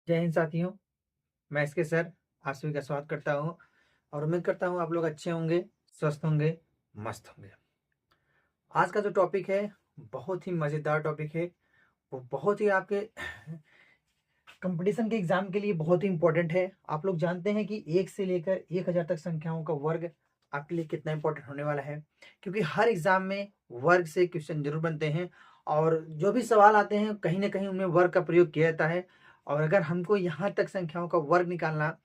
जय हिंद साथियों। मैं इसके सर आप सभी का स्वागत करता हूँ और उम्मीद करता हूँ आप लोग अच्छे होंगे, स्वस्थ होंगे, मस्त होंगे। आज का जो टॉपिक है बहुत ही मज़ेदार टॉपिक है। वो बहुत ही आपके कंपटीशन के एग्जाम के लिए बहुत ही इंपॉर्टेंट है। आप लोग जानते हैं कि 1 से लेकर 1000 तक संख्याओं का वर्ग आपके लिए कितना इंपॉर्टेंट होने वाला है, क्योंकि हर एग्जाम में वर्ग से क्वेश्चन जरूर बनते हैं और जो भी सवाल आते हैं कहीं ना कहीं उनमें वर्ग का प्रयोग किया जाता है। और अगर हमको यहाँ तक संख्याओं का वर्ग निकालना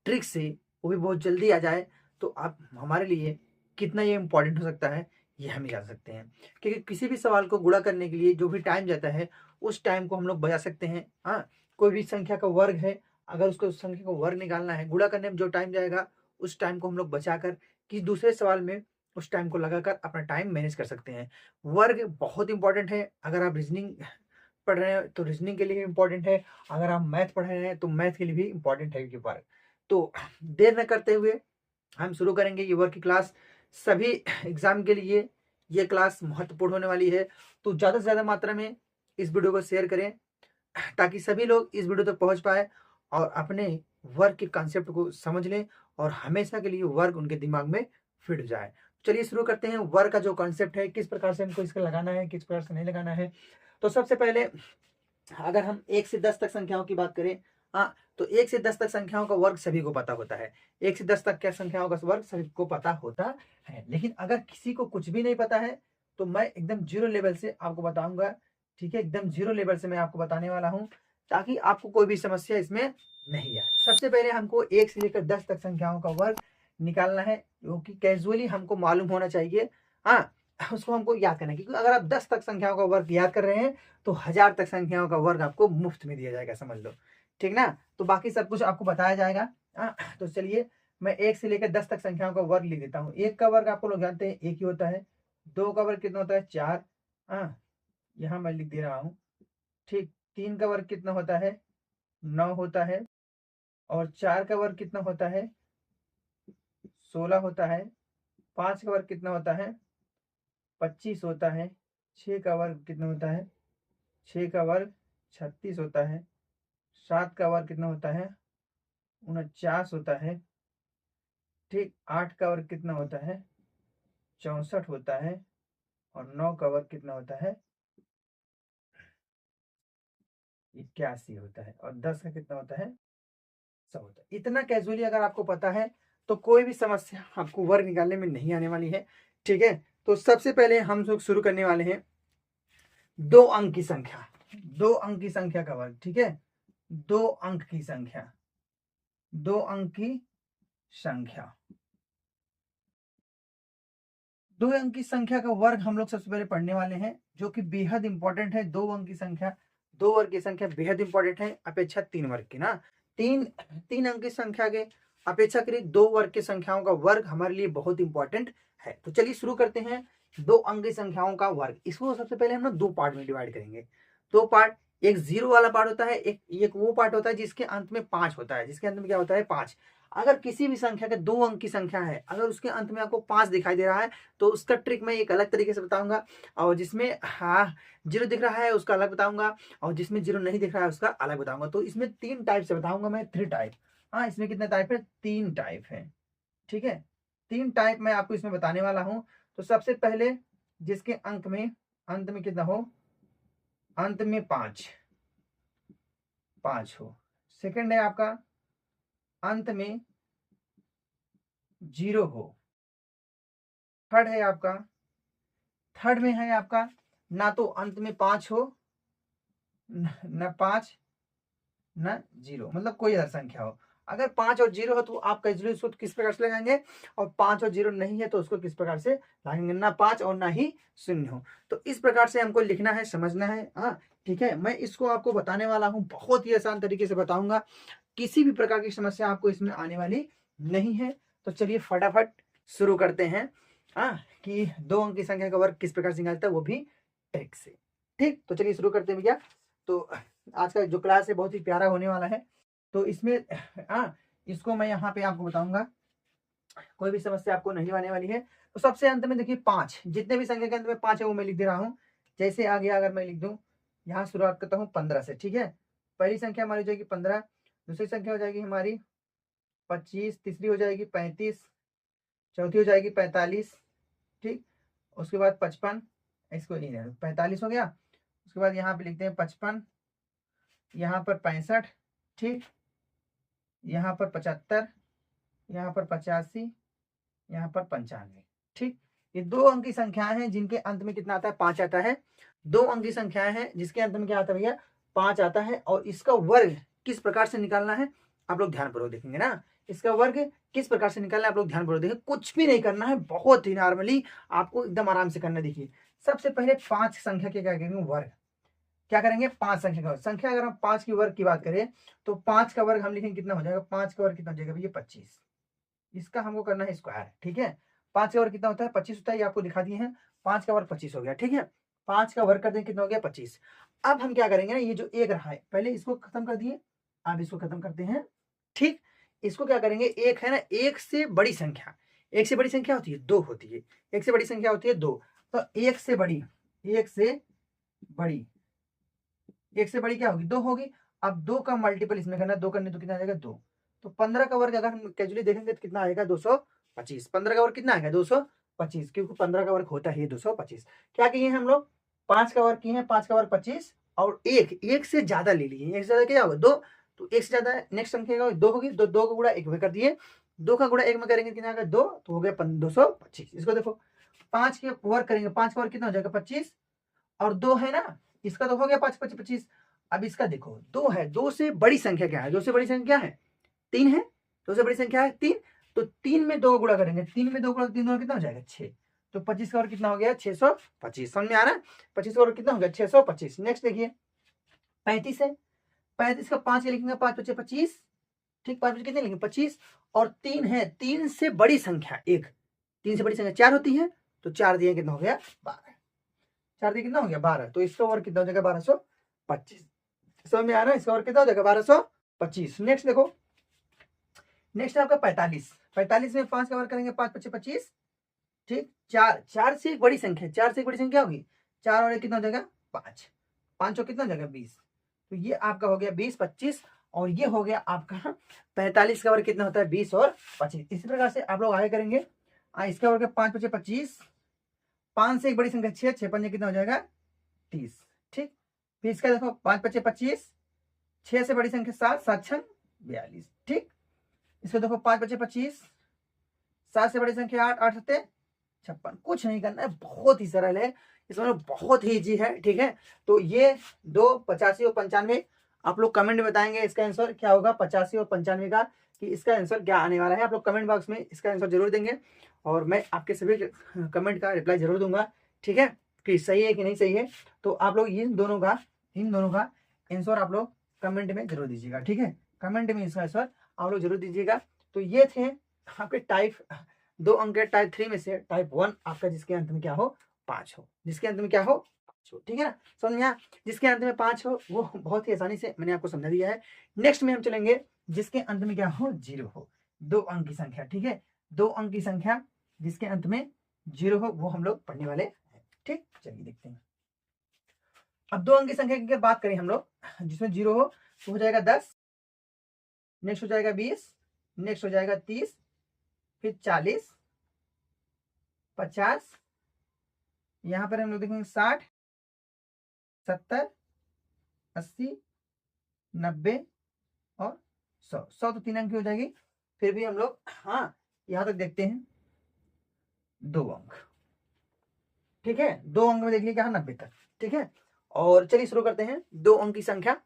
ट्रिक से, वो भी बहुत जल्दी आ जाए, तो आप हमारे लिए कितना ये इम्पोर्टेंट हो सकता है ये हम ही जान सकते हैं। क्योंकि किसी भी सवाल को गुणा करने के लिए जो भी टाइम जाता है उस टाइम को हम लोग बचा सकते हैं। हाँ, कोई भी संख्या का वर्ग है, अगर उसको उस संख्या को वर्ग निकालना है, गुणा करने में जो टाइम जाएगा उस टाइम को हम लोग बचाकर किसी दूसरे सवाल में उस टाइम को लगाकर अपना टाइम मैनेज कर सकते हैं। वर्ग बहुत इंपॉर्टेंट है। अगर आप रीजनिंग पढ़ रहे हैं तो रीजनिंग के लिए भी इंपॉर्टेंट है, अगर आप मैथ पढ़ रहे हैं तो मैथ के लिए भी इंपॉर्टेंट है ये वर्ग। तो देर न करते हुए हम शुरू करेंगे ये वर्क की क्लास। सभी एग्जाम के लिए ये क्लास महत्वपूर्ण होने वाली है, तो ज़्यादा से ज़्यादा मात्रा में इस वीडियो को शेयर करें ताकि सभी लोग इस वीडियो तक पहुंच पाए और अपने वर्क के कॉन्सेप्ट को समझ लें और हमेशा के लिए वर्क उनके दिमाग में फिट हो जाए। चलिए शुरू करते हैं। वर्क का जो कॉन्सेप्ट है, किस प्रकार से हमको इसका लगाना है, किस प्रकार से नहीं लगाना है। तो सबसे पहले अगर हम 1 से 10 तक संख्याओं की बात करें, हाँ, तो 1 से 10 तक संख्याओं का वर्ग सभी को पता होता है। 1 से 10 तक क्या संख्याओं का वर्ग सभी को पता होता है। लेकिन अगर किसी को कुछ भी नहीं पता है तो मैं एकदम जीरो लेवल से आपको बताऊंगा। ठीक है, एकदम जीरो लेवल से मैं आपको बताने वाला हूँ ताकि आपको कोई भी समस्या इसमें नहीं आए। सबसे पहले हमको 1 से लेकर 10 तक संख्याओं का वर्ग निकालना है, जो कि कैजुअली हमको मालूम होना चाहिए। हाँ, उसको हमको याद करना है, क्योंकि अगर आप 10 तक संख्याओं का वर्ग याद कर रहे हैं तो 1000 तक संख्याओं का वर्ग आपको मुफ्त में दिया जाएगा, समझ लो। ठीक ना, तो बाकी सब कुछ आपको बताया जाएगा। तो चलिए मैं 1 से लेकर 10 तक संख्याओं का वर्ग लिख देता हूँ। 1 का वर्ग आपको लोग जानते हैं 1 ही होता है। 2 का वर्ग कितना होता है 4, यहाँ मैं लिख दे रहा हूँ। ठीक, 3 का वर्ग कितना होता है 9 होता है। और 4 का वर्ग कितना होता है 16 होता है। 5 का वर्ग कितना होता है 25 होता है। 6 का वर्ग कितना होता है 6 का वर्ग 36 होता है। 7 का वर्ग कितना होता है 49 होता है। ठीक, 8 का वर्ग कितना होता है 64 होता है। और 9 का वर्ग कितना होता है 81 होता है। और 10 का कितना होता है 100 होता है। इतना कैजुअली अगर आपको पता है तो कोई भी समस्या आपको वर्ग निकालने में नहीं आने वाली है। ठीक है, तो सबसे पहले हम लोग शुरू करने वाले हैं 2 अंक की संख्या, 2 अंक की संख्या का वर्ग। ठीक है, 2 अंक की संख्या, 2 अंक की संख्या, 2 अंक की संख्या का वर्ग हम लोग सबसे पहले पढ़ने वाले हैं, जो कि बेहद इंपॉर्टेंट है। 2 अंक की संख्या, 2 वर्ग की संख्या बेहद इंपॉर्टेंट है अपेक्षा 3 वर्ग की ना। तीन तीन अंक की संख्या के अपेक्षाकृत 2 वर्ग की संख्याओं का वर्ग हमारे लिए बहुत इंपॉर्टेंट है। तो चलिए शुरू करते हैं 2 अंक की संख्याओं का वर्ग। इसको सबसे पहले हम लोग 2 पार्ट में डिवाइड करेंगे। 2 पार्ट, एक जीरो वाला पार्ट होता है, एक एक वो पार्ट होता है जिसके अंत में 5 होता है, जिसके अंत में क्या होता है 5। अगर किसी भी संख्या के 2 अंक की संख्या है, अगर उसके अंत में आपको 5 दिखाई दे रहा है तो उसका ट्रिक मैं एक अलग तरीके से बताऊंगा। और जिसमें जीरो दिख रहा है उसका अलग बताऊंगा, और जिसमें जीरो नहीं दिख रहा है उसका अलग बताऊंगा। तो इसमें 3 टाइप से बताऊंगा मैं, 3 टाइप। हाँ, इसमें कितने टाइप है 3 टाइप है। ठीक है, 3 टाइप मैं आपको इसमें बताने वाला हूं। तो सबसे पहले जिसके अंत में कितना हो, अंत में 5 हो। सेकंड है आपका अंत में 0 हो। थर्ड है आपका, थर्ड में है आपका ना तो अंत में 5 हो, न 5 न 0, मतलब कोई अदर संख्या हो। अगर 5 और 0 हो तो आप कैजुअली उसको किस प्रकार से लगाएंगे, और 5 और 0 नहीं है तो उसको किस प्रकार से लगाएंगे, ना 5 और ना ही 0 हो। तो इस प्रकार से हमको लिखना है, समझना है। हाँ, ठीक है, मैं इसको आपको बताने वाला हूँ, बहुत ही आसान तरीके से बताऊंगा। किसी भी प्रकार की समस्या आपको इसमें आने वाली नहीं है। तो चलिए फटाफट शुरू करते हैं। हाँ, कि 2 अंक की संख्या का वर्ग किस प्रकार से निकालता है, वो भी ट्रिक से। ठीक, तो चलिए शुरू करते हैं भैया। तो आज का जो क्लास है बहुत ही प्यारा होने वाला है। तो इसमें इसको मैं यहाँ पे आपको बताऊंगा, कोई भी समस्या आपको नहीं आने वाली है। तो सबसे अंत में देखिए 5, जितने भी संख्या के अंत में 5 है वो मैं लिख दे रहा हूँ। जैसे आगे अगर मैं लिख दूं, यहाँ शुरुआत करता हूँ 15 से। ठीक है, पहली संख्या हमारी हो जाएगी 15, दूसरी संख्या हो जाएगी हमारी 25, तीसरी हो जाएगी 35, चौथी हो जाएगी 45, ठीक। उसके बाद 55, इसको नहीं रहना, 45 हो गया। उसके बाद यहाँ पे लिखते हैं 55, यहाँ पर 65, ठीक, यहाँ पर 75, यहाँ पर 85, यहाँ पर 95, ठीक। ये 2 अंक की संख्याएं हैं जिनके अंत में कितना आता है, 5 आता है। 2 अंक की संख्याएं हैं जिसके अंत में क्या आता है भैया, 5 आता है। और इसका वर्ग किस प्रकार से निकालना है आप लोग ध्यानपूर्वक देखेंगे ना। इसका वर्ग किस प्रकार से निकालना है आप लोग ध्यानपूर्वक देखें, कुछ भी नहीं करना है, बहुत ही नॉर्मली आपको एकदम आराम से करना। देखिए सबसे पहले 5 संख्या के क्या करेंगे, वर्ग क्या करेंगे, 5 संख्या का संख्या। अगर हम 5 की वर्ग की बात करें तो 5 का वर्ग हम लिखेंगे कितना हो जाएगा, 5 का वर्ग कितना हो जाएगा भैया 25। इसका हमको करना है स्क्वायर, ठीक है। 5 का वर्ग कितना होता है, 25 होता है, ये आपको दिखा दिए हैं। 5 का वर्ग 25 हो गया, ठीक है। 5 का वर्ग कर दें कितना हो गया 25। अब हम क्या करेंगे ना, ये जो एक रहा है पहले इसको खत्म कर दिए, अब इसको खत्म करते हैं, ठीक। इसको क्या करेंगे, एक है ना, एक से बड़ी संख्या, एक से बड़ी संख्या होती है 2 होती है, एक से बड़ी संख्या होती है 2। तो एक से बड़ी, एक से बड़ी, एक से बड़ी क्या होगी, 2 होगी। अब 2 का मल्टीपल इसमें करना, 2 करने तो कितना आ जाएगा 2। तो 15 का वर्ग अगर हम कैजुअली देखेंगे तो कितना आएगा 225। 15 का वर्ग कितना आएगा 225, क्योंकि 15 का वर्ग होता है 225। क्या किए हम लोग, 5 का वर्ग किए हैं, 5 का वर्ग 25 और एक से ज्यादा ले लिए, एक से ज्यादा क्या होगा 2, तो एक से ज्यादा नेक्स्ट संख्या 2 होगी, 2 का गुणा 1 में कर दिए, 2 का गुणा 1 में करेंगे कितना आएगा 2, तो हो गया 225। इसको देखो 5 के वर्ग करेंगे, 5 का वर्ग कितना हो जाएगा 25 और 2 है ना, इसका तो हो गया 5 25 25। अब इसका देखो 2 है, 2 से बड़ी संख्या क्या है, 2 से बड़ी संख्या क्या है 3 है, 2 से बड़ी संख्या है 3। तो 3 में 2 गुणा करेंगे, 3 में 2 गुणा 3 कितना हो जाएगा 6। तो 25 का वर्ग कितना हो गया 625। समझ में आ रहा है, 25 का वर्ग कितना हो गया 625। नेक्स्ट देखिए 35 है, 35 का 5 लिखेंगे, 5 25 25, ठीक, 5 कितने लिखेंगे 25। और 3 है, 3 से बड़ी संख्या एक, 3 से बड़ी संख्या 4 होती है, तो 4 दिए कितना हो गया 12, 4 दिए कितना हो गया 12। तो इसका वर्ग कितना हो जाएगा 1225। समझ में आ रहा है, इसका वर्ग कितना हो जाएगा 1225। नेक्स्ट देखो, नेक्स्ट है आपका 45। 45 में 5 का वर्ग करेंगे, 5 25 25, ठीक। 4 से एक बड़ी संख्या, 4 से एक बड़ी संख्या होगी, 4 और 1 कितना हो जाएगा 5, 5 और कितना हो जाएगा 20। तो ये आपका हो गया 20 25 और ये हो गया आपका 45 का वर्ग कितना होता है 20 और 25। इसी प्रकार से आप लोग आगे करेंगे, इसका वर्ग 5 25 25, 5 से एक बड़ी संख्या 6, 6 पंजे कितना हो जाएगा 30, ठीक। फिर इसका देखो 5 25 25, 6 से बड़ी संख्या 7, 7 6 42, ठीक। इसको देखो 5 25 25, 7 से बड़ी संख्या 8, 8 7 56। कुछ नहीं करना है, बहुत ही सरल है, इसमें बहुत ही इजी है, ठीक है। तो ये 2 85 और 95 आप लोग कमेंट में बताएंगे इसका आंसर क्या होगा 85 और 95 का, कि इसका आंसर क्या आने वाला है। आप लोग कमेंट बॉक्स में इसका आंसर जरूर देंगे और मैं आपके सभी कमेंट का रिप्लाई जरूर दूंगा, ठीक है, कि सही है कि नहीं सही है। तो आप लोग इन दोनों का आंसर आप लोग कमेंट में जरूर दीजिएगा, ठीक है। कमेंट में इसका आंसर आप लोग जरूर दीजिएगा। तो ये थे आपके टाइप 2 अंक के टाइप 3 में से टाइप 1 आपका, जिसके अंत में क्या हो 5 हो, जिसके अंत में क्या हो 5 हो, ठीक है ना। समझ में आया, जिसके अंत में 5 हो वो बहुत ही आसानी से मैंने आपको समझा दिया है। नेक्स्ट में हम चलेंगे जिसके अंत में क्या हो 0 हो, 2 अंक की संख्या, ठीक है। 2 अंक की संख्या जिसके अंत में 0 हो वो हम लोग पढ़ने वाले हैं, ठीक। चलिए देखते हैं। अब 2 अंक की संख्या की बात करें हम लोग जिसमें 0 हो तो हो जाएगा 10, नेक्स्ट हो जाएगा 20, नेक्स्ट हो जाएगा 30, फिर 40, 50, यहां पर हम लोग देखेंगे 60, 70, 80, 90 और 100। 100 तो 3 अंक की हो जाएगी। फिर भी हम लोग यहां तक देखते हैं 2 अंक, ठीक है। 2 अंक में देख लीजिए क्या 90 तक, ठीक है। और चलिए शुरू करते हैं 2 अंक की संख्या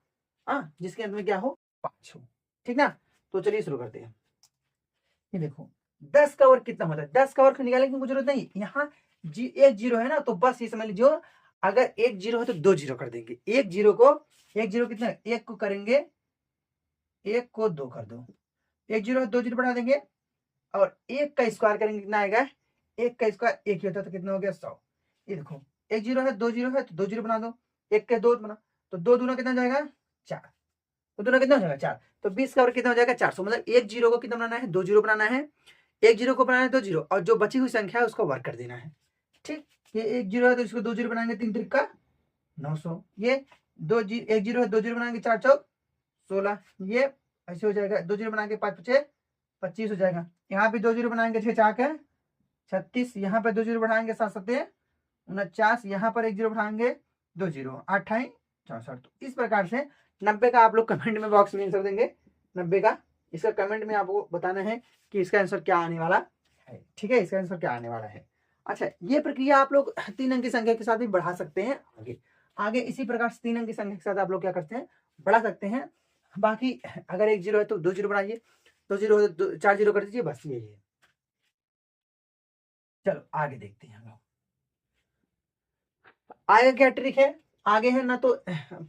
जिसके अंत में क्या हो 5 हो, ठीक ना। तो चलिए शुरू करते हैं। ये देखो 10 का वर्ग कितना होता है, 10 का वर्ग निकालने की जरूरत नहीं, यहाँ एक 0 है ना, तो बस ये समझ लीजिए अगर एक 0 है तो 2 0 कर देंगे। एक 0 कितना, एक को करेंगे, एक को 2 कर दो, एक 0 है 2 0 बढ़ा देंगे और एक का स्क्वायर करेंगे कितना आएगा, एक का स्क्वायर एक ही होता है, तो कितना हो गया 100। ये देखो एक 0 है 2 0 है तो 2 0 बना दो, एक के 2 बना, तो 2 दूना कितना जाएगा 4, तो दूना कितना हो जाएगा 4। तो 20 का वर्ग कितना हो जाएगा 400। मतलब एक 0 को कितना बनाना है 2 0 बनाना है, एक 0 को बनाना है 2 0 और जो बची हुई संख्या है उसको वर्ग कर देना है, ठीक। ये एक 0 है तो इसको 2 0 बनाएंगे, 3 3 का 900। ये एक 0 है 2 0 बनाएंगे 4 चौक 16, ये ऐसे हो जाएगा, 2 जीरो बना के 5 5 25 हो जाएगा। यहाँ पे 2 जीरो बनाएंगे 6 चाक है 36, यहाँ पे 2 जीरो बढ़ाएंगे 7 7 49, यहाँ पर 1 जीरो बढ़ाएंगे 2 जीरो 28 64। तो इस प्रकार से 90 का आप लोग कमेंट में बॉक्स में आंसर देंगे 90 का। इसका कमेंट में आपको बताना है कि इसका आंसर क्या आने वाला है। ठीक है, इसका आंसर क्या आने वाला है। अच्छा, ये प्रक्रिया आप लोग 3 अंक की संख्या के साथ भी बढ़ा सकते हैं आगे आगे इसी प्रकार से 3 अंक की संख्या के साथ आप लोग क्या करते हैं, बढ़ा सकते हैं। बाकी अगर 1 जीरो है तो 2 जीरो बढ़ाइए, 2 जीरो है तो 4 जीरो कर दीजिए, बस यही है। चलो आगे देखते हैं हम लोग। आगे क्या ट्रिक है, आगे है ना तो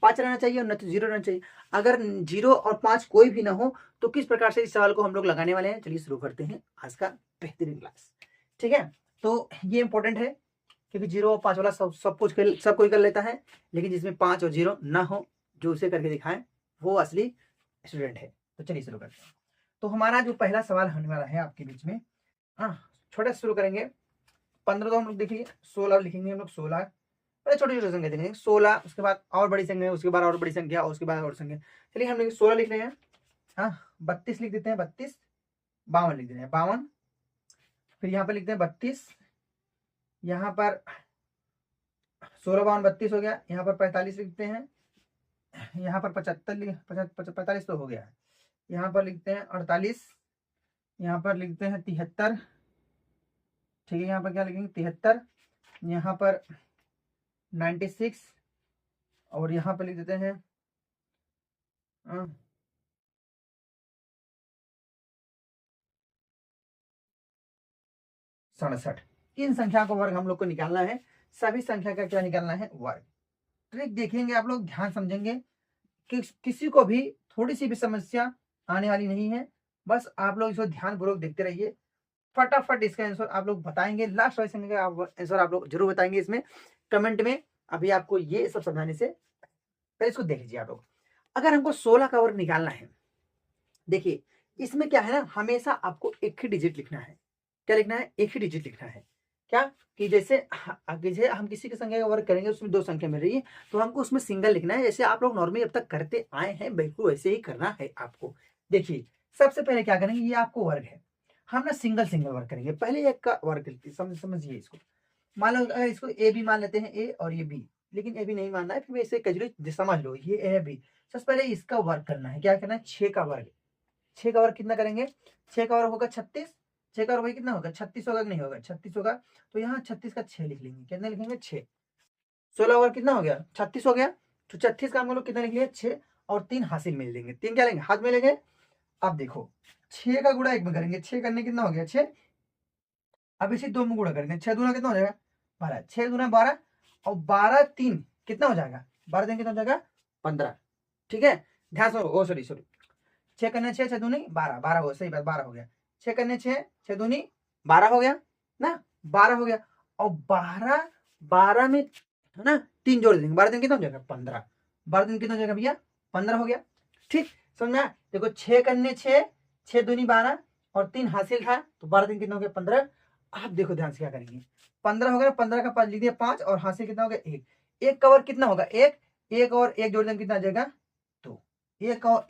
5 रहना चाहिए और ना तो 0 रहना चाहिए। अगर 0 और 5 कोई भी ना हो तो किस प्रकार से इस सवाल को हम लोग लगाने वाले हैं, चलिए शुरू करते हैं आज का बेहतरीन क्लास। ठीक है, तो ये इंपॉर्टेंट है क्योंकि 0 और 5 वाला सब कोई कर लेता है, लेकिन जिसमें 5 और 0 ना हो, जो उसे करके दिखाएं वो असली स्टूडेंट है। तो चलिए शुरू करते हैं। तो हमारा जो पहला सवाल होने वाला है आपके बीच में, हाँ छोटा शुरू करेंगे। 15 तो हम लोग देखिए, 16 लिखेंगे हम लोग, 16 पहले छोटी छोटी संख्या देखेंगे, 16 उसके बाद और बड़ी संख्या, उसके बाद और बड़ी संख्या, उसके बाद और संख्या। चलिए हम लोग 16 लिख रहे हैं, हाँ 32 लिख देते हैं, 32 52 लिख देते हैं, 52 फिर यहाँ पर लिखते हैं 32, यहाँ पर 16 52 32 हो गया, यहाँ पर 45 लिखते हैं, यहाँ पर 75 45 तो हो गया है, यहाँ पर लिखते हैं 48, यहाँ पर लिखते हैं 73, ठीक है, यहाँ पर क्या लिखेंगे 73, यहाँ पर 96 और यहाँ पर लिख देते हैं 67। इन संख्या को वर्ग हम लोग को निकालना है, सभी संख्या का क्या निकालना है, वर्ग। ट्रिक देखेंगे आप लोग, ध्यान समझेंगे कि किसी को भी थोड़ी सी भी समस्या आने वाली नहीं है। बस आप लोग इसको ध्यानपूर्वक देखते रहिए, फटाफट इसका आंसर आप लोग बताएंगे। लास्ट वाली संख्या का आंसर आप लोग जरूर बताएंगे इसमें कमेंट में। अभी आपको ये सब समझाने से पहले इसको देख लीजिए आप लोग। अगर हमको 16 का वर्ग निकालना है, देखिए इसमें क्या है ना, हमेशा आपको एक ही डिजिट लिखना है। क्या लिखना है, एक ही डिजिट लिखना है। क्या कि जैसे हम किसी की संख्या का वर्ग करेंगे, उसमें 2 संख्या मिल रही है तो हमको उसमें सिंगल लिखना है, जैसे आप लोग नॉर्मली अब तक करते आए हैं, बिल्कुल वैसे ही करना है आपको। देखिए सबसे पहले क्या करेंगे, ये आपको वर्ग है, हम ना सिंगल सिंगल वर्ग करेंगे। पहले एक का वर्ग समझिए इसको। मान लो अगर इसको ए बी मान लेते हैं, ए और ये बी, लेकिन ए बी नहीं मानना है, फिर वैसे कैजुअली समझ लो ये ए है बी। सबसे पहले इसका वर्ग करना है, क्या करना है, 6 का वर्ग। 6 का वर्ग कितना करेंगे, 6 का वर्ग होगा 36, 6 का वर्ग कितना होगा, 36 होगा कि नहीं होगा, 36 होगा। तो यहाँ 36 का 6 लिख लेंगे, कितना लिखेंगे 6। 16 वर्ग कितना हो गया, 36 हो गया। तो 36 का हम लोग कितना लिख लिया, 6 और 3 हासिल मिल देंगे, 3 क्या लेंगे, हाथ में लेंगे। अब देखो 6 का गुणा 1 में करेंगे, 6 करने कितना हो गया 6। अब इसी 2 में गुणा करेंगे, 6 दूना कितना हो जाएगा 12, 6 दूना 12 और 12 3 कितना हो जाएगा, 12 3 कितना हो जाएगा 15। ठीक है, ध्यान से, ओ सॉरी 6 करने 6 दूनी 12, 12 हो, सही बात 12 हो गया। 6 करने 6 दूनी 12 हो गया ना, 12 हो गया। और 12 में है ना 3 जोड़ देंगे, 12 दिन कितना हो जाएगा 15, 12 दिन कितना हो जाएगा भैया 15 हो गया। ठीक, समझ में आया? देखो 6 करने 6 दूनी 12 और 3 हासिल था, तो 12 दिन कितना हो गया 15। आप देखो ध्यान से क्या करेंगे, 15 हो गया, 15 का 5 लिख दिया 5 और हासिल कितना हो गया 1। 1 का वर्ग कितना होगा 1, 1 और 1 जोड़ देंगे कितना आ जाएगा 2। 1 और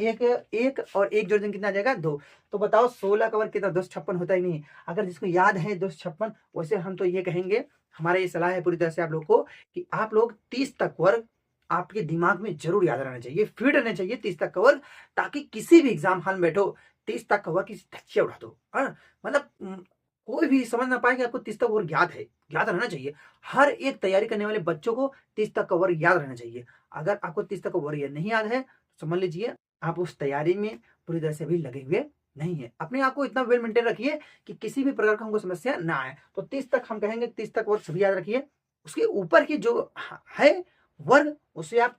1 जोड़ देंगे कितना आ जाएगा 2। तो बताओ 16 का वर्ग कितना, 256 होता ही नहीं। अगर जिसको याद है 256, वैसे हम तो ये कहेंगे, हमारा ये सलाह है पूरी तरह से आप लोग को कि आप लोग 30 तक वर्ग आपके दिमाग में जरूर याद रहना चाहिए, फिट रहना चाहिए 30 तक का वर्ग, ताकि किसी भी एग्जाम हॉल में बैठो 30 तक का वर्ग की धक्के उड़ा दो। मतलब कोई भी समझ ना पाए कि आपको 30 तक वर्ग याद है, याद रहना चाहिए। हर एक तैयारी करने वाले बच्चों को 30 तक का वर्ग याद रहना चाहिए। अगर आपको 30 तक का वर्ग नहीं याद है, समझ लीजिए आप उस तैयारी में पूरी तरह से भी लगे हुए नहीं है। अपने आप को इतना वेल मेंटेन रखिए कि किसी भी प्रकार का हमको समस्या ना आए। तो 30 तक हम कहेंगे, 30 तक वर्ग सभी याद रखिए। उसके ऊपर की जो है वर्ग, उसे आप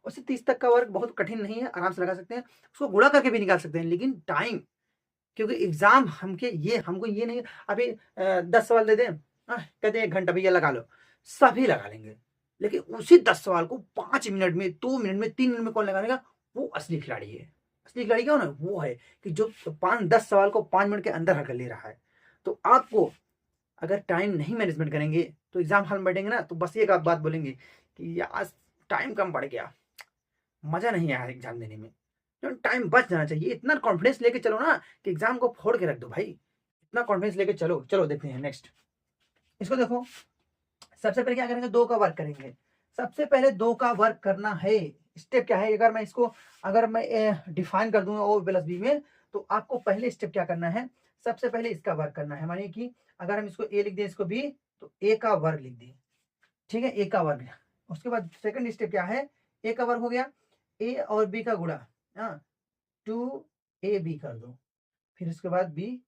उसे 30 तक का वर्ग बहुत कठिन नहीं है, आराम से लगा सकते हैं, उसको गुणा करके भी निकाल सकते हैं। लेकिन टाइम, क्योंकि एग्जाम हमको ये नहीं अभी 10 सवाल दे दें, कहते हैं 1 घंटा भैया लगा लो, सभी लगा लेंगे। लेकिन उसी 10 सवाल को 5 मिनट में, 2 मिनट में, 3 मिनट में कौन लगाएगा, वो असली खिलाड़ी है। असली खिलाड़ी क्या हो ना, वो है कि जो 10 सवाल को 5 मिनट के अंदर हल कर ले रहा है। तो आपको अगर टाइम नहीं मैनेजमेंट करेंगे तो एग्जाम हॉल में बैठेंगे ना, तो बस एक आप बात बोलेंगे कि यार टाइम कम पड़ गया, मजा नहीं आया एग्जाम देने में। टाइम बच जाना चाहिए। इतना कॉन्फिडेंस लेके चलो ना कि एग्जाम को फोड़ के रख दो भाई, इतना कॉन्फिडेंस लेके चलो। चलो देखते हैं नेक्स्ट, इसको देखो। सबसे पहले क्या करेंगे, दो का वर्क करेंगे। सबसे पहले दो का वर्क करना है। स्टेप क्या है, अगर मैं इसको अगर मैं डिफाइन कर दूं ओ प्लस बी में, तो आपको पहले स्टेप क्या करना है, सबसे पहले इसका वर्क करना है। मानिए कि अगर हम इसको ए लिख दें, इसको बी, तो ए का वर्ग लिख दिए, ठीक है, ए का वर्ग। उसके बाद सेकंड स्टेप क्या है, ए का वर्ग हो गया, ए और बी का गुणा, हाँ, 2ab कर दो, फिर उसके बाद बी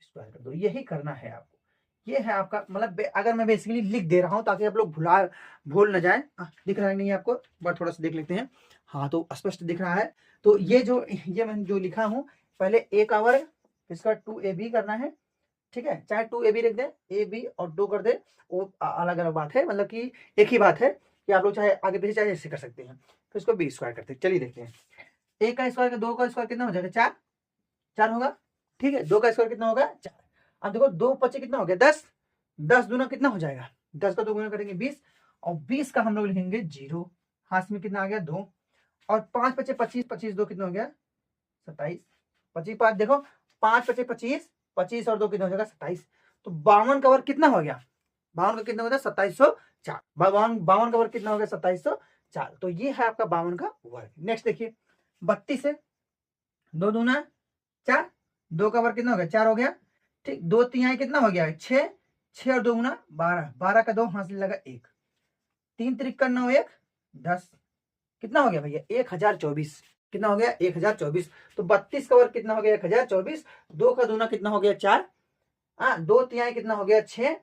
स्क्वायर कर दो। यही करना है आपको। ये है आपका मतलब, अगर मैं बेसिकली लिख दे रहा हूं ताकि आप लोग भूल न जाए। दिख रहा है नहीं आपको, बट थोड़ा सा देख लेते हैं। हाँ, तो स्पष्ट दिख रहा है। तो ये मैं जो लिखा हूं, पहले ए का वर्ग, इसका 2ab करना है, ठीक है, चाहे 2ab लिख दे, ए बी और 2 कर दे, वो अलग अलग बात है, मतलब कि एक ही बात है कि आप लोग चाहे आगे पीछे चाहे ऐसे कर सकते हैं। तो इसको बी स्क्वायर करते हैं। चलिए देखते हैं, ए का स्क्वायर का 2 का स्क्वायर कितना हो जाएगा, 4, 4 होगा, ठीक है। 2 का स्क्वायर कितना होगा, 4। अब देखो 2 पचे कितना हो गया, 10, 10 दूना कितना हो जाएगा, 10 का 2 गुना करेंगे 20, और 20 का हम लोग लिखेंगे 0, हाथ में कितना आ गया 2, और 5 पचे 25, 25 2 कितना हो गया 27, 25 5 देखो, 5 पचे 25, 25 और 2 कितना हो जाएगा 27। तो 52 का वर्ग कितना हो गया, 52 का कितना हो गया 2704, 52 का वर्ग कितना हो गया 2704। तो ये है आपका 52 का वर्ग। नेक्स्ट देखिए, 32 है, 2 दूना 4, 2 का वर्ग कितना हो गया 4 हो गया, ठीक। 2 तिहाई कितना हो गया 6, 6 और 2 गुना 12, 12 का 2 हाथ से लगा 1, 3 त्रिक 9 1 10, कितना हो गया भैया 1024, कितना हो गया 1024। तो 32 का वर्ग कितना हो गया 1024, 2 का दूना कितना हो गया 4, 2 तिहाई कितना हो गया 6,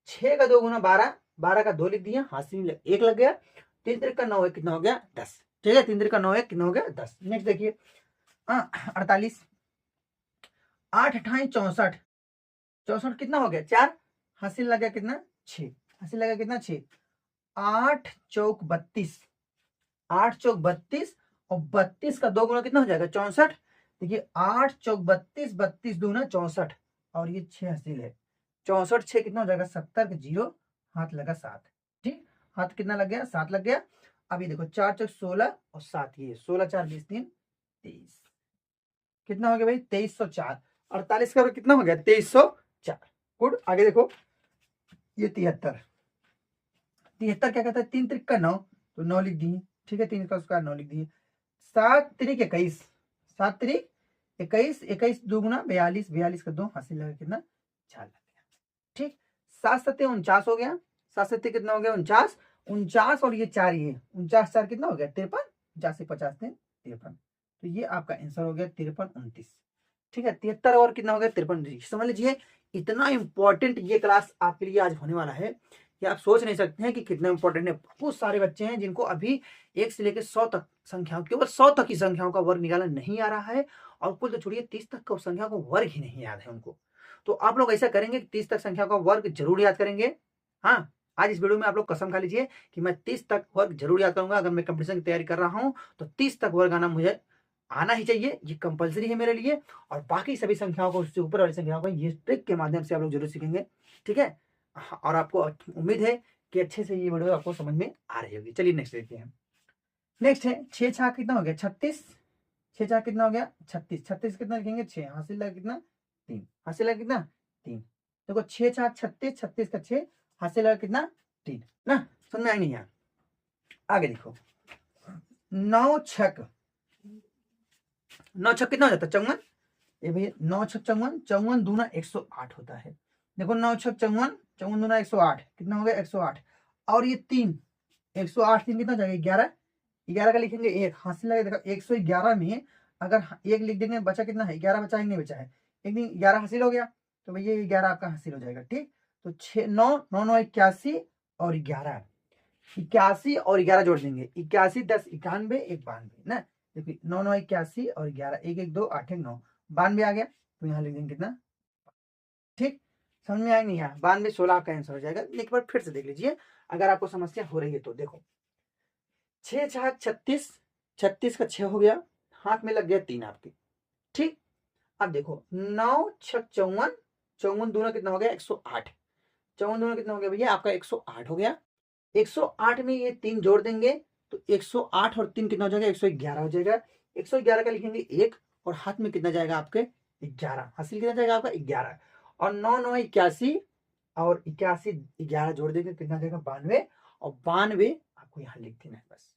6 का 2 गुना 12, 12 का 2 लिख दिया, हाथ से 1 लग गया, 3 त्रिक 9 1 कितना हो गया 10, ठीक है, 3 त्रिक 9 1 कितना हो गया 10। नेक्स्ट देखिए 48, 8 अठाई 64, 64 कितना हो गया 4, हासिल लगा कितना 6, हासिल लगा कितना 6, 8 चौक 32, 8 चौक 32, और 32 का 2 गुना कितना हो जाएगा 64। देखिए 8 चौक 32, 32 दूना 64, और ये 6 हासिल है, 64 6 कितना हो जाएगा 70 का 0, हाथ लगा 7, ठीक, हाथ कितना लग गया 7 लग गया। अब ये देखो 4 चौक 16 और 7, ये 16 4 20 3 23, कितना हो गया भाई 2304। 48 का कितना हो गया 2304। गुड, आगे देखो, ये 73, 73 क्या कहता है 3 त्रिक 9, तो 9 लिख दिए, ठीक है, 3 का स्क्वायर 9 लिख दिए, 7 त्रिक 21, 7 त्रिक 21, 21 2 गुना 42, 42 का 2 हासिल लगा कितना 4 लग गया, ठीक। 7 सत्ते 49 हो गया, 7 सत्ते कितना हो गया 49, 49 और ये 4, ये 49 4 कितना हो गया 53, 50 से 50 दिन 53। तो ये आपका आंसर हो गया 53 29, ठीक है। 73 और कितना हो गया 53। समझ लीजिए इतना इंपॉर्टेंट ये क्लास आपके लिए आज होने वाला है कि आप सोच नहीं सकते हैं कि कितना इंपॉर्टेंट है। बहुत सारे बच्चे हैं जिनको अभी 1 से लेकर 100 तक संख्याओं, केवल 100 तक की संख्याओं का वर्ग निकालना नहीं आ रहा है, और कुल तो छोड़िए 30 तक का संख्या को वर्ग ही नहीं याद है उनको। तो आप लोग ऐसा करेंगे 30 तक संख्या का वर्ग जरूर याद करेंगे। हाँ, आज इस वीडियो में आप लोग कसम खा लीजिए कि मैं 30 तक वर्ग जरूर याद करूंगा। अगर मैं कंपटीशन की तैयारी कर रहा हूं तो 30 तक वर्ग आना मुझे आना ही चाहिए, ये कंपलसरी है मेरे लिए। और बाकी सभी संख्याओं को, उससे ऊपर वाली संख्याओं को ये ट्रिक के माध्यम से आप लोग जरूर सीखेंगे, ठीक है। और आपको उम्मीद है कि अच्छे से ये वीडियो आपको समझ में आ रही होगी। चलिए नेक्स्ट देखते हैं। नेक्स्ट है 6 छाक कितना हो गया 36, 6 छाक कितना हो गया 36, 36 कितना लिखेंगे 6, हासिल लगा कितना 3, हासिल लगा कितना 3। देखो 6 छाक 36, 36 का 6, हासिल लगा कितना 3 ना, समझ में आई नहीं यार। आगे देखो 9 छक, 9 छक कितना हो जाता है 54, ये भैया 9 छक 54, 54 दूना 108 होता है। देखो 9 छक 54, 54 दूना 108 कितना हो गया 108, और ये 3 108 3 कितना हो जाएगा 11, 11 का लिखेंगे 1, हासिल लगा देखो 111 में अगर 1 लिख देंगे बचा कितना है 11, बचा है नहीं बचा है, एक दिन 11 हासिल हो गया, तो भैया 11 आपका हासिल हो जाएगा, ठीक। तो 6 9 9 9 81 और 11, 81 और 11 जोड़ देंगे 81 10 91 1 92 ना। देखिए 9 9 81 और 11 1 1 2 8 1 9 92 आ गया, तो यहाँ लिख देंगे कितना, ठीक। समझ में आया नहीं है 92 16 का आंसर हो जाएगा। एक बार फिर से देख लीजिए अगर आपको समस्या हो रही है तो। देखो 6 छाक 36, 36 का 6 हो गया, हाथ में लग गया 3 आपके, ठीक। अब देखो 9 छक 54, 54 दूना कितना हो गया 108, 54 दूना कितना हो गया भैया आपका 108 हो गया, 108 में ये 3 जोड़ देंगे तो 108 और 3 कितना हो जाएगा 111 हो जाएगा, 111 का लिखेंगे 1 और हाथ में कितना जाएगा आपके 11, हासिल कितना जाएगा आपका 11 और 9 9 81 और 81 11 जोड़ देंगे कितना जाएगा 92 और 92 आपको यहाँ लिख देना है बस।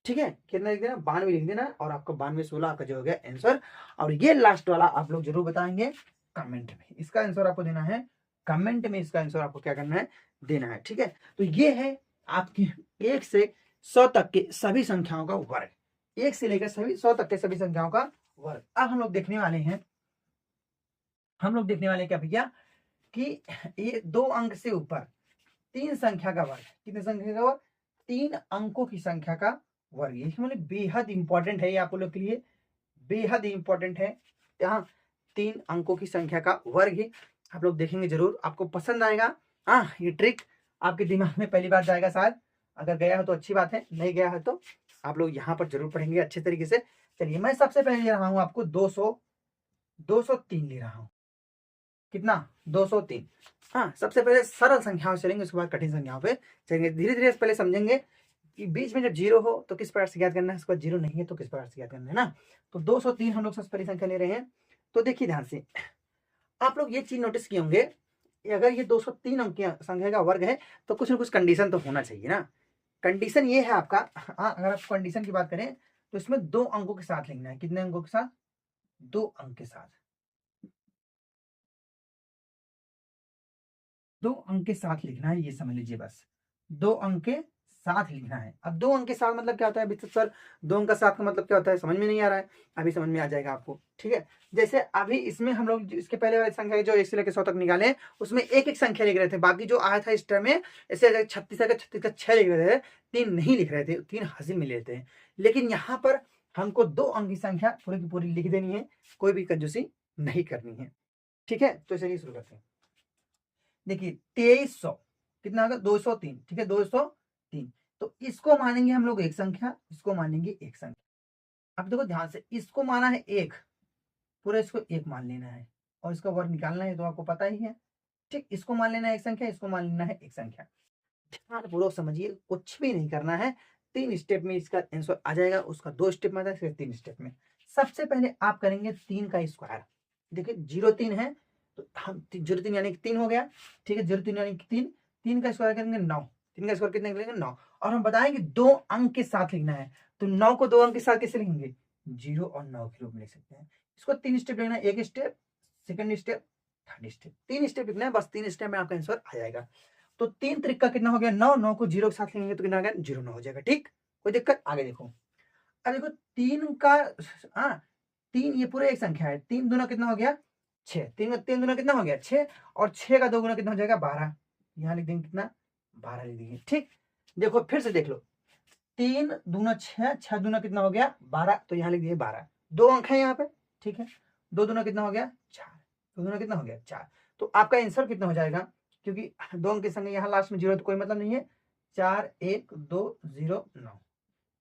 ठीक है, कितना लिख देना 92 लिख देना और आपका 92 16 आपका जो हो गया आंसर। और ये लास्ट वाला आप लोग जरूर बताएंगे कमेंट में, इसका आंसर आपको देना है कमेंट में, इसका आंसर आपको क्या करना है देना है। ठीक है, तो ये है आपके 1 से 100 तक के सभी संख्याओं का वर्ग, 1 से लेकर सभी 100 तक के सभी संख्याओं का वर्ग। अब हम लोग देखने वाले हैं क्या भैया कि ये 2 अंक से ऊपर 3 संख्या का वर्ग, कितने संख्या का वर्ग 3 अंकों की संख्या का वर्ग। ये मतलब बेहद इंपॉर्टेंट है, ये आप लोग के लिए बेहद इंपॉर्टेंट है। यहाँ 3 अंकों की संख्या का वर्ग ही आप लोग देखेंगे जरूर, आपको पसंद आएगा। हाँ, ये ट्रिक आपके दिमाग में पहली बार जाएगा शायद, अगर गया हो तो अच्छी बात है, नहीं गया है तो आप लोग यहाँ पर जरूर पढ़ेंगे अच्छे तरीके से। चलिए मैं सबसे पहले ले रहा हूँ आपको 203 ले रहा हूँ, कितना 203। हाँ, सबसे पहले सरल संख्याओं चलेंगे, उसके बाद कठिन संख्याओं पे चलेंगे। धीरे धीरे पहले समझेंगे कि बीच में जब जीरो हो तो किस प्रकार से ज्ञात करना है, उसके बाद जीरो नहीं है तो किस प्रकार से ज्ञात करना है ना। तो 203 हम लोग सबसे पहली संख्या ले रहे हैं। तो देखिए ध्यान से, आप लोग ये चीज नोटिस किए होंगे, अगर ये 203 अंक की संख्या का वर्ग है तो कुछ ना कुछ कंडीशन तो होना चाहिए ना। कंडीशन ये है आपका, हाँ, अगर आप कंडीशन की बात करें तो इसमें 2 अंकों के साथ लिखना है। कितने अंकों के साथ 2 अंक के साथ, 2 अंक के साथ लिखना है, ये समझ लीजिए बस 2 अंक के साथ लिखना है। अब 2 अंक के साथ मतलब क्या होता है अभी सर, 2 अंक का साथ का मतलब क्या होता है समझ में नहीं आ रहा है, अभी समझ में आ जाएगा आपको। ठीक है, जैसे अभी इसमें हम लोग इसके पहले वाली संख्या जो 1 से लेकर 100 तक निकाले उसमें एक एक संख्या लिख रहे थे, बाकी जो आया था इस टर्म में ऐसे 36 का 36 का 6 लिख रहे थे, 3 नहीं लिख रहे थे, 3 हासिल में लेते हैं। लेकिन यहाँ पर हमको 2 अंक की संख्या पूरी की पूरी लिख देनी है, कोई भी कंजूसी नहीं करनी है। ठीक है, तो चलिए शुरू करते हैं। देखिए 2300 कितना होगा 203, ठीक है 203। तो इसको मानेंगे हम लोग एक संख्या, इसको मानेंगे एक संख्या। अब देखो ध्यान से, इसको माना है एक, पूरा इसको एक मान लेना है और इसका वर्ग निकालना है, तो आपको पता ही है। ठीक, इसको मान लेना है एक संख्या, इसको मान लेना है एक संख्या। ध्यानपूर्वक समझिए, कुछ भी नहीं करना है, 3 स्टेप में इसका आंसर आ जाएगा, उसका 2 स्टेप में आता है, फिर 3 स्टेप में। सबसे पहले आप करेंगे 3 का स्क्वायर। देखिए 03 है तो हम 03 यानी कि 3 हो गया। ठीक है, 03 यानी कि 3, 3 का स्क्वायर करेंगे 9, 3 का स्क्वायर कितने निकलेंगे 9। और हम बताएंगे 2 अंक के साथ लिखना है, तो 9 को 2 अंक के साथ कैसे लिखेंगे 0 और 9 के रूप में लिख सकते हैं। इसको 3 स्टेप लिखना है, एक step, second step, third step, 3 step लिखना है बस। 3 स्टेप में आपका आंसर आ जाएगा। तो 3 त्रिक कितना हो गया 9, 9 को 0 के साथ लेंगे तो कितना आ गया 0 9 हो जाएगा। ठीक, कोई दिक्कत, आगे देखो। अब देखो 3 का, हाँ 3 ये पूरे एक संख्या है, 3 दूना कितना हो गया 6, 3 दूना कितना हो गया 6 और 6 का 2 गुना कितना हो जाएगा 12, यहाँ लिख देंगे कितना 12 लिख देंगे। ठीक, देखो फिर से देख लो, 3 दूना 6, 6 दूना कितना हो गया 12, तो यहाँ लिख दिए 12, 2 अंक है यहाँ पे। ठीक है, 2 दूना कितना हो गया 4, 2 दूना कितना हो गया 4, तो आपका आंसर कितना हो जाएगा, क्योंकि 2 अंक के संग यहाँ लास्ट में 0 तो कोई मतलब नहीं है, 4 1 2 0 9,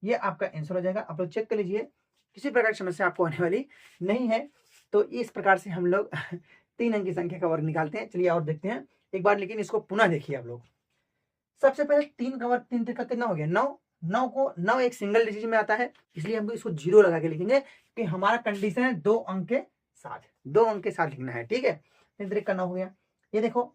ये आपका आंसर हो जाएगा। आप लोग चेक कर लीजिए, किसी प्रकार की समस्या आपको आने वाली नहीं है। तो इस प्रकार से हम लोग 3 अंक की संख्या का वर्ग निकालते हैं। चलिए और देखते हैं एक बार, लेकिन इसको पुनः देखिए आप लोग। सबसे पहले 3 का वर्ग 3 का कितना हो गया 9, 9 को 9 एक सिंगल डिजिट में आता है, इसलिए हमको इसको 0 लगा के लिखेंगे कि हमारा कंडीशन है 2 अंक के साथ, 2 अंक के साथ लिखना है। ठीक है, 3 का 9 हो गया। ये देखो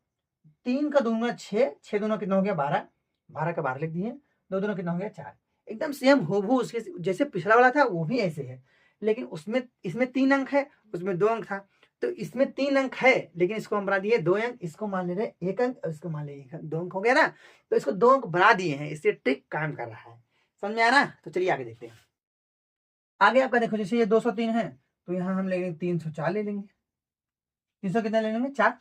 3 का 2 गुना 6, 6 दूना कितना हो गया 12, 12 का 12 लिख दिए, 2 दूना कितना हो गया 4, एकदम सेम हूबहू उसके जैसे पिछला वाला था वो भी ऐसे है, लेकिन उसमें इसमें 3 अंक है, उसमें 2 अंक था। तो इसमें 3 अंक है लेकिन इसको हम बढ़ा दिए 2 अंक, इसको मान ले रहे 1 अंक और इसको मान ले 1 अंक, 2 अंक हो गया ना, तो इसको 2 अंक बढ़ा दिए हैं, इससे ट्रिक काम कर रहा है। समझ में आया ना? तो चलिए आगे देखते हैं। आगे आपका देखो, जैसे ये 203 है तो यहाँ हम ले लेंगे 304 ले लेंगे, 300 कितना ले लेंगे 4।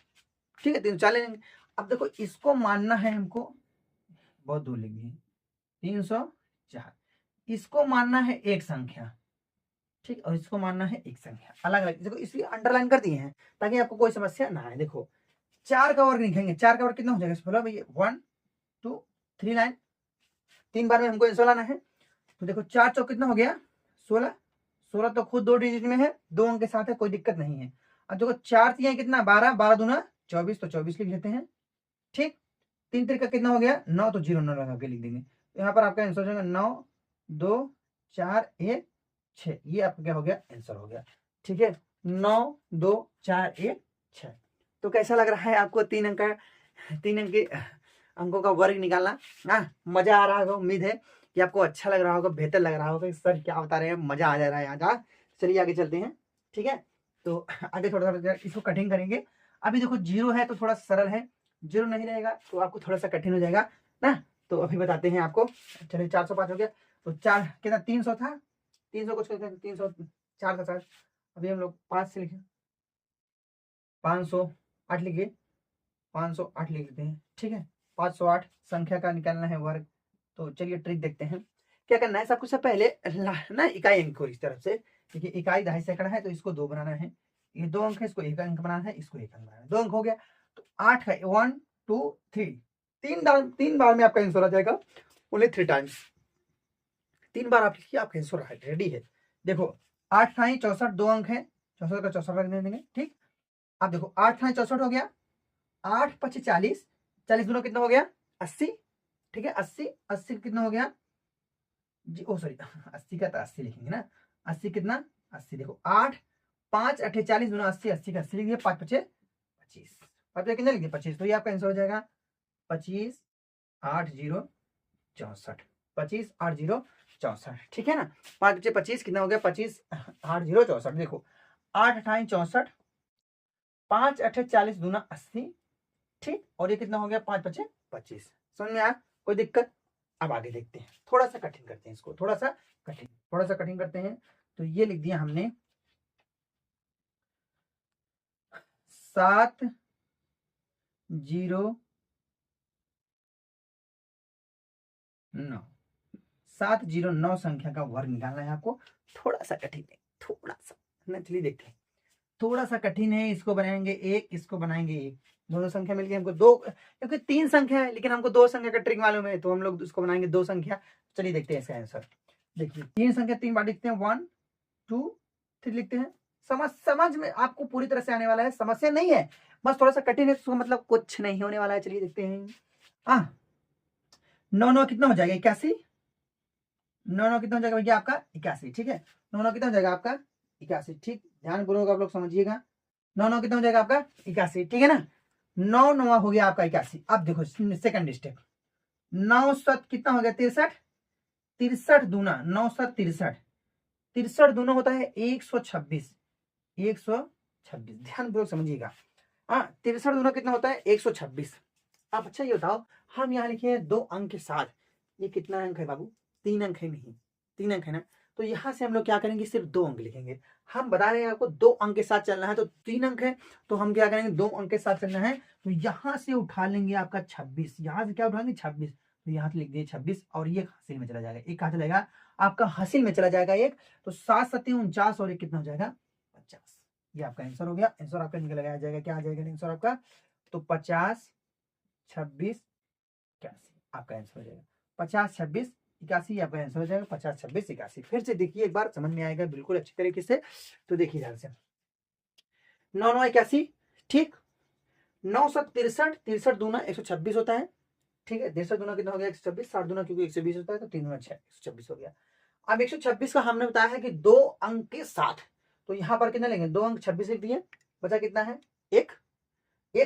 ठीक है, 304 ले लेंगे। अब देखो इसको मानना है हमको, बहुत दूर लिख दिए 304, इसको मानना है एक संख्या। ठीक, और इसको मानना है एक संख्या, अलग अलग। देखो इसलिए अंडरलाइन कर दिए हैं ताकि आपको कोई समस्या ना आए। देखो 4 का वर्ग लिखेंगे, 4 का वर्ग कितना हो जाएगा बोलो भैया 1 2 3 लाइन, 3 बार में हमको आंसर लाना है। तो देखो 4 चौक कितना हो गया 16, 16 तो खुद 2 डिजिट में है, 2 अंक के साथ है, कोई दिक्कत नहीं है। अब देखो 4 3 कितना 12, 12 दूना 24, तो 24 लिख लेते हैं। ठीक, 3 3 का कितना हो गया 9, तो 0 9 लगा के लिख देंगे। तो यहाँ पर आपका आंसर हो जाएगा 9 2 4 1 6, ये आपका क्या हो गया, आंसर हो गया। ठीक है, 9 2 4 1 6। तो कैसा लग रहा है आपको 3 अंक के अंकों का वर्ग निकालना? हाँ, मजा आ रहा होगा, उम्मीद है कि आपको अच्छा लग रहा होगा, बेहतर लग रहा होगा कि सर क्या बता रहे हैं, मजा आ जा रहा है यहाँ का। चलिए आगे चलते हैं। ठीक है, तो आगे थोड़ा सा इसको कठिन करेंगे। अभी देखो 0 है तो थोड़ा सरल है, 0 नहीं रहेगा तो आपको थोड़ा सा कठिन हो जाएगा ना। तो अभी बताते हैं आपको। चलिए 405 हो गया, तो 4 कितना, 300 था, 300 कुछ 304 था सर। अभी हम लोग 5 से लिखे, 508 लिखिए, 508 लिख लेते हैं। ठीक है, 508 संख्या का निकालना है वर्ग। तो चलिए ट्रिक देखते हैं। क्या करना है, सब कुछ से पहले ना इकाई अंक को इस तरफ से, देखिए इकाई 2.5 सैकड़ा है तो इसको 2 बनाना है, ये 2 अंक है, इसको 1 अंक बनाना है, इसको 1 अंक बनाना है, 2 अंक हो गया। तो 8 है, 1 2 3, 3 बार में आपका आंसर आ जाएगा, ओनली 3 टाइम्स। 3 बार आप लिखिए, आपका आंसर रेडी है। देखो 8 था 64, 2 अंक है, 64 का 64 रख देंगे। ठीक, अब देखो 8 था 64 हो गया, 8 5 40, 40 गुना कितना हो गया, 80। ठीक है, 80 80 कितना हो गया जी, ओ सॉरी 80 का तो 80 लिखेंगे ना, 80 कितना, 80 देखो 8 5 8 40 गुना 80, 80 का 80 लिख दिया, 5 5 25, 5 कितना लिख दिया 25। तो ये आपका आंसर हो जाएगा 25 8 0 64, 25 8 0 64। ठीक है ना, 5 बचे 25 कितना हो गया, 25 8 0 64। देखो 8 अठाई 64, 5 8 40 गुना 80। ठीक, और ये कितना हो गया, 5 5 25। समझ में आया, कोई दिक्कत? अब आगे देखते हैं, थोड़ा सा कठिन करते हैं इसको, थोड़ा सा कठिन करते हैं। तो ये लिख दिया हमने 7 0 9, 709 संख्या का वर्ग निकालना है आपको। थोड़ा सा कठिन है, थोड़ा सा ना, चलिए देखते हैं। थोड़ा सा कठिन है, इसको बनाएंगे 1, इसको बनाएंगे 1, दोनों संख्या मिलके हमको 2, क्योंकि 3 संख्या है लेकिन हमको 2 संख्या का ट्रिक मालूम है, तो हम लोग इसको बनाएंगे 2 संख्या। चलिए देखते हैं इसका आंसर। देखिए 3 संख्या 3 बार लिखते हैं, 1 2 3 लिखते हैं। समझ में आपको पूरी तरह से आने वाला है, समस्या नहीं है, बस थोड़ा सा कठिन है, तो मतलब कुछ नहीं होने वाला है। चलिए देखते हैं। हाँ, 9 9 कितना हो जाएगा, 81। 9 9 कितना हो जाएगा भैया आपका, 81। ठीक है, 9 9 कितना हो जाएगा आपका, 81। ठीक, ध्यानपूर्वक आप लोग समझिएगा, 9 9 कितना हो जाएगा आपका, 81। ठीक है ना, 9 9 हो गया आपका 81। अब देखो सेकंड स्टेप, 9 7 कितना हो गया, 63। 63 दूना 9 7 63, 63 दूना होता है 126, 126। ध्यानपूर्वक समझिएगा। हाँ, 63 दूना कितना होता है, 126। अब अच्छा ये बताओ, हम यहाँ लिखे हैं 2 अंक के साथ, ये कितना अंक है बाबू, 3 अंक है, नहीं 3 अंक है ना। तो यहाँ से हम लोग क्या करेंगे, सिर्फ 2 अंक लिखेंगे। हम बता रहे हैं आपको 2 अंक के साथ चलना है, तो 3 अंक है तो हम क्या करेंगे, 2 अंक के साथ चलना है। तो यहाँ से उठा लेंगे आपका 26, यहाँ से क्या उठाएंगे 26, तो यहाँ से लिख दिए 26, और ये हासिल में चला जाएगा, एक कहाँ चला जाएगा आपका, हासिल में चला जाएगा एक। तो 7 7 49, और एक कितना हो जाएगा 50। ये आपका आंसर हो गया। आंसर आपका निकल जाएगा, क्या आ जाएगा आंसर आपका, तो 50 26 81 आपका आंसर हो जाएगा। 50 26 81 आपका आंसर हो जाएगा, 50 26 81। फिर से देखिए एक बार, समझ में आएगा बिल्कुल अच्छी तरीके से। तो देखिए ध्यान से, 9 9 81। ठीक, 9 7 63, 63 दूना 126 होता है। ठीक है, 63 दूना कितना हो गया 126, 60 दूना क्योंकि 120 होता है, तो 3 दूना 6, 126 हो गया। अब 126 का हमने बताया है कि 2 अंक के साथ, तो यहाँ पर कितना लेंगे, 2 अंक 26 लिख दिए, बचा कितना है, एक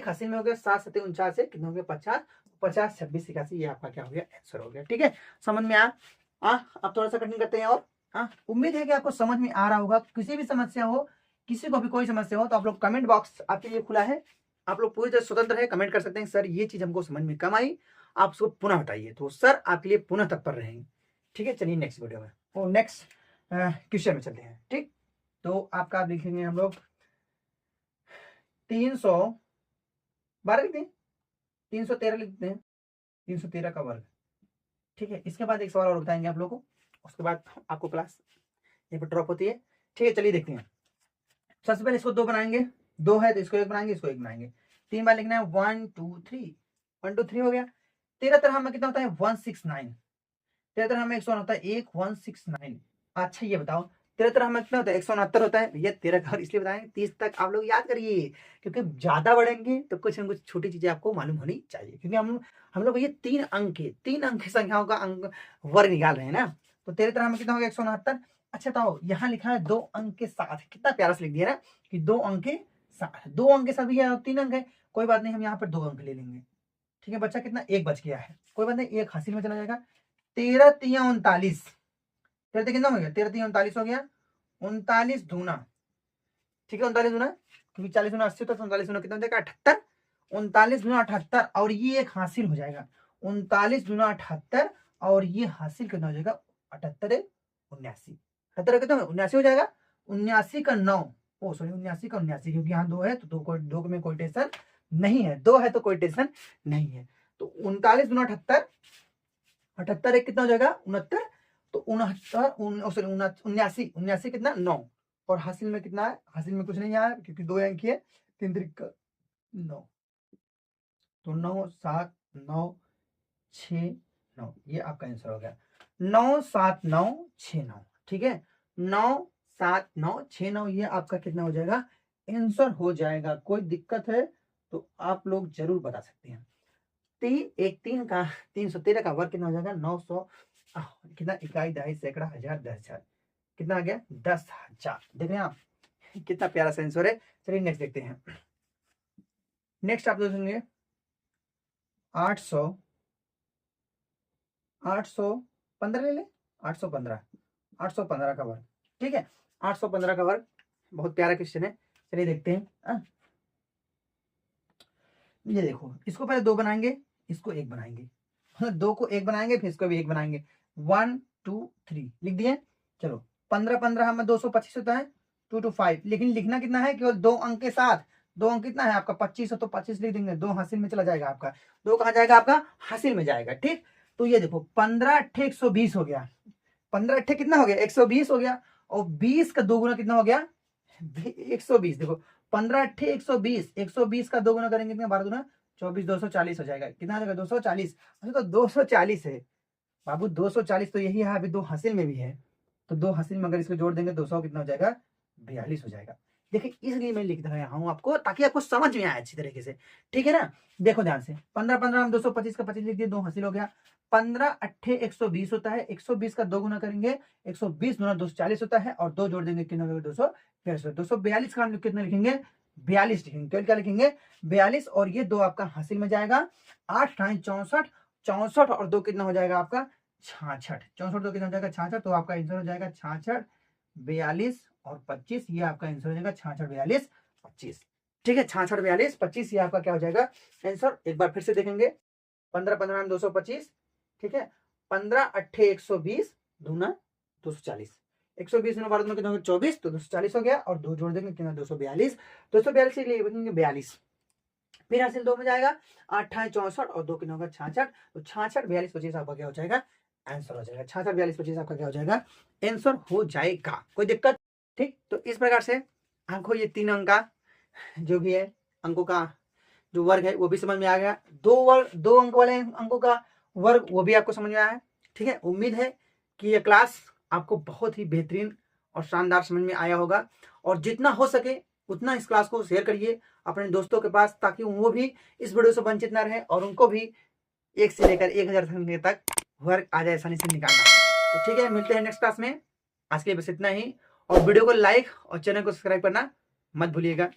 हासिल में हो गया, 7 7 49 से कितना हो गया 50, 50 26 81, ये आपका क्या हो गया, आंसर हो गया। ठीक है, समझ में आया। अब थोड़ा सा कठिन करते हैं, और उम्मीद है कि आपको समझ में आ रहा होगा। किसी भी समस्या हो, किसी को भी कोई समस्या हो, तो आप लोग कमेंट बॉक्स आपके लिए खुला है, आप लोग पूरी तरह स्वतंत्र है, कमेंट कर सकते हैं, सर ये चीज हमको समझ में कम आई, आप उसको पुनः बताइए, तो सर आपके लिए पुनः तत्पर रहेंगे। ठीक है, चलिए नेक्स्ट वीडियो में और नेक्स्ट क्वेश्चन में चलते हैं। ठीक, तो आपका आप लिखेंगे हम लोग 312 लिखते हैं, 313 लिखते हैं, 313 का वर्ग। ठीक है, इसके बाद एक सवाल और बताएंगे आप लोगों को, उसके बाद आपको क्लास यहाँ पर ड्रॉप होती है। ठीक है, चलिए देखते हैं। सबसे पहले इसको 2 बनाएंगे, 2 है तो इसको 1 बनाएंगे, इसको 1 बनाएंगे। 3 बार लिखना है, 1 2 3, 1 2 3 हो गया। 13 तरह में कितना होता है, 169। 13 तरह में 100 होता है, 1 169। अच्छा ये बताओ, 13 तरह में कितना होता है, 169 होता है भैया। 13 का इसलिए बताएं 30 तक आप लोग याद करिए, क्योंकि ज्यादा बढ़ेंगे तो कुछ न कुछ छोटी चीजें आपको मालूम होनी चाहिए, क्योंकि हम लोग भैया 3 अंक की संख्याओं का अंक वर्ग निकाल रहे हैं ना। तो 13 तरह में कितना हो गया, 169। अच्छा तो यहाँ लिखा है 2 अंक के साथ, कितना प्यारा से लिख दिया ना कि 2 अंक के साथ, 2 अंक के साथ भी यहाँ 3 अंक है, कोई बात नहीं, हम यहाँ पर 2 अंक ले लेंगे। ठीक है बच्चा, कितना 1 बच गया है, कोई बात नहीं, 1 हासिल में चला जाएगा। 13 तिया 39, 13 कितना हो गया, 13 तिया 39 हो गया, 39 दूना, ठीक है 39 दूना, क्योंकि 40 दूना 80 होता है, 39 दूना कितना हो जाएगा 78, 39 दूना 78, और ये एक हासिल हो जाएगा, 39 दूना 78, और ये हासिल कितना हो जाएगा 78 79, 78 कितना 79 हो जाएगा, 79 का 9, ओ सॉरी 79 का 79, क्योंकि यहाँ 2 है तो 2 में कोई टेंशन नहीं है, 2 है तो कोई टेंशन नहीं है। तो 39 दूना 78, 78 एक कितना हो जाएगा 69, तो 69 सॉरी 79, 79 कितना 9, और हासिल में कितना है, हासिल में कुछ नहीं आया क्योंकि 2 अंक ही है, 3 त्रिक 9, तो 9 7 9 6 9, ये आपका आंसर हो गया 9 7 9 6 9, ठीक है 9 7 9 6 9, ये आपका कितना हो जाएगा आंसर हो जाएगा। कोई दिक्कत है तो आप लोग जरूर बता सकते हैं। 3 का 313 का वर्ग कितना हो जाएगा 900 कितना, इकाई दहाई सैकड़ा हजार 10,000, कितना आ गया 10,000। देख रहे हैं आप कितना प्यारा सा आंसर है। चलिए नेक्स्ट देखते हैं। नेक्स्ट आप देखेंगे 800 815 ले ले, 815 का वर्ग, ठीक है 815 का वर्ग, बहुत प्यारा क्वेश्चन है। चलिए देखते हैं। ये देखो, इसको पहले 2 बनाएंगे, इसको 1 बनाएंगे, 2 को 1 बनाएंगे, फिर इसको भी 1 बनाएंगे, 1 2 3 लिख दिए। चलो 15 15 हमें 225 होता है, 2 to 5, लेकिन लिखना कितना है, केवल 2 अंक के साथ, 2 अंक कितना है आपका 25 है, तो 25 लिख देंगे, 2 हासिल में चला जाएगा आपका, 2 कहाँ जाएगा आपका हासिल में जाएगा, ठीक। तो ये देखो 15 अट्ठे 120 हो गया, 15 अट्ठे कितना हो गया 120 हो गया, और 20 का 2 गुना कितना हो गया 120। देखो 15 अट्ठे 120, 120 का 2 गुना करेंगे कितना 12 गुना 24, 240 हो जाएगा, कितना आ जाएगा 240। अच्छा तो 240 है बाबू, 240 तो यही है, अभी 2 हासिल में भी है, तो 2 हासिल में अगर इसको जोड़ देंगे 200 कितना हो जाएगा 42 हो जाएगा। देखिए इसलिए मैं लिख रहा हूं आपको, ताकि आपको समझ में आए अच्छी तरीके से, ठीक है ना। देखो ध्यान से, 15 15 हम 225 का 25 लिख दिए, 2 हासिल हो गया। 15 अट्ठे 120 होता है, 120 का 2 गुना करेंगे 120 गुना 240 होता है, और 2 जोड़ देंगे कितना होगा 242, 242 का हम कितना लिखेंगे 42 लिखेंगे, क्या लिखेंगे 42, और ये 2 आपका हासिल में जाएगा। 8 टाइम 64, 64 और 2 कितना हो जाएगा आपका 66, 64 2 कितना हो जाएगा 66, तो आपका आंसर हो जाएगा 66 42 और 25, ये आपका आंसर हो जाएगा 66 42 25, ठीक है 66 42 25, ये आपका क्या हो जाएगा आंसर। एक बार फिर से देखेंगे, 15 15 225, ठीक है 15 अट्ठे 120 दूना 240, 120 में 12 कितना हो गया 24, तो 240 हो गया, और 2 जोड़ देंगे कितना 242, 242 के लिए लिखेंगे 42, फिर हासिल 2 में जाएगा 8 64 और 2 कितना होगा 66, तो 66 42 25 आपका क्या हो जाएगा आंसर हो जाएगा, 66 42 25 आपका क्या हो जाएगा आंसर हो जाएगा। कोई दिक्कत, ठीक। तो इस प्रकार से आपको ये 3 अंक का जो भी है अंकों का जो वर्ग है वो भी समझ में आ गया, 2 अंक वाले अंकों का वर्ग वो भी आपको समझ में आया है, ठीक है। उम्मीद है कि ये क्लास आपको बहुत ही बेहतरीन और शानदार समझ में आया होगा, और जितना हो सके उतना इस क्लास को शेयर करिए अपने दोस्तों के पास, ताकि वो भी इस वीडियो से वंचित ना रहे, और उनको भी 1 से लेकर 1000 तक वर्ग आ जाए आसानी से निकालना। तो ठीक है, मिलते हैं नेक्स्ट क्लास में। आज के लिए बस इतना ही, और वीडियो को लाइक और चैनल को सब्सक्राइब करना मत भूलिएगा।